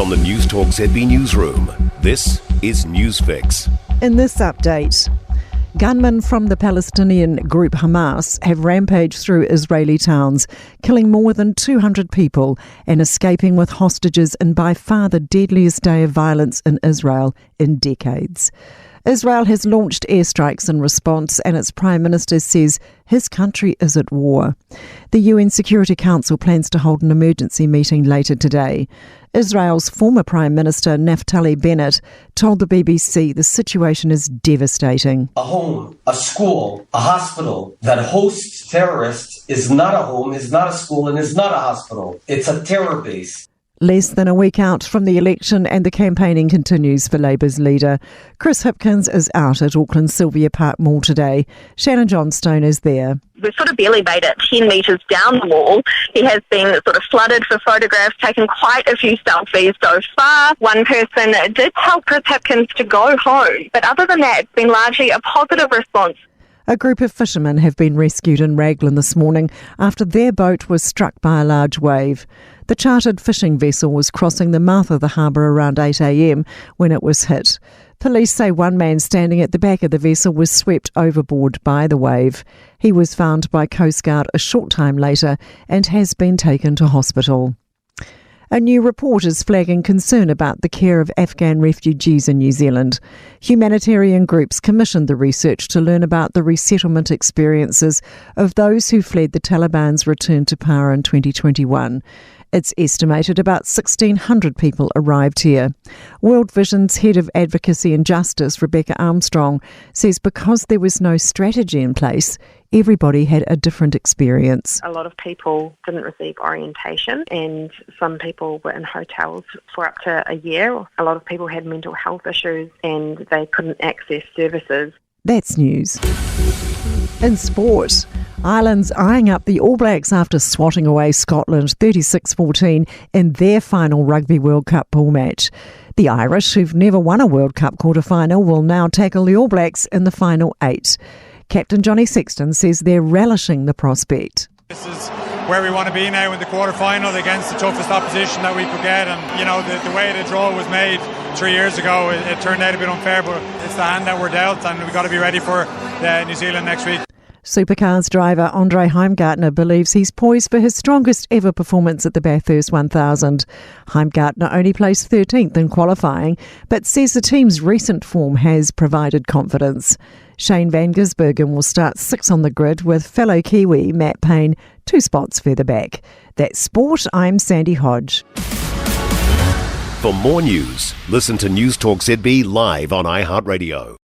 From the Newstalk ZB newsroom, this is Newsfix. In this update, gunmen from the Palestinian group Hamas have rampaged through Israeli towns, killing more than 200 people and escaping with hostages in by far the deadliest day of violence in Israel in decades. Israel has launched airstrikes in response, and its Prime Minister says his country is at war. The UN Security Council plans to hold an emergency meeting later today. Israel's former Prime Minister Naftali Bennett told the BBC the situation is devastating. A home, a school, a hospital that hosts terrorists is not a home, is not a school, and is not a hospital. It's a terror base. Less than a week out from the election and the campaigning continues for Labour's leader. Chris Hipkins is out at Auckland's Sylvia Park Mall today. Shannon Johnstone is there. We've sort of barely made it 10 metres down the mall. He has been sort of flooded for photographs, taken quite a few selfies so far. One person did tell Chris Hipkins to go home, but other than that, it's been largely a positive response. A group of fishermen have been rescued in Raglan this morning after their boat was struck by a large wave. The chartered fishing vessel was crossing the mouth of the harbour around 8 a.m. when it was hit. Police say one man standing at the back of the vessel was swept overboard by the wave. He was found by Coast Guard a short time later and has been taken to hospital. A new report is flagging concern about the care of Afghan refugees in New Zealand. Humanitarian groups commissioned the research to learn about the resettlement experiences of those who fled the Taliban's return to power in 2021. It's estimated about 1,600 people arrived here. World Vision's head of advocacy and justice, Rebecca Armstrong, says because there was no strategy in place, everybody had a different experience. A lot of people didn't receive orientation, and some people were in hotels for up to a year. A lot of people had mental health issues and they couldn't access services. That's news. In sport, Ireland's eyeing up the All Blacks after swatting away Scotland 36-14 in their final Rugby World Cup pool match. The Irish, who've never won a World Cup quarter-final, will now tackle the All Blacks in the final 8. Captain Johnny Sexton says they're relishing the prospect. This is where we want to be now in the quarter-final against the toughest opposition that we could get, and you know the way the draw was made 3 years ago, it turned out a bit unfair, but it's the hand that we're dealt, and we've got to be ready for New Zealand next week. Supercars driver Andre Heimgartner believes he's poised for his strongest ever performance at the Bathurst 1000. Heimgartner only placed 13th in qualifying, but says the team's recent form has provided confidence. Shane van Gisbergen will start 6th on the grid with fellow Kiwi Matt Payne 2 spots further back. That's sport. I'm Sandy Hodge. For more news, listen to Newstalk ZB live on iHeartRadio.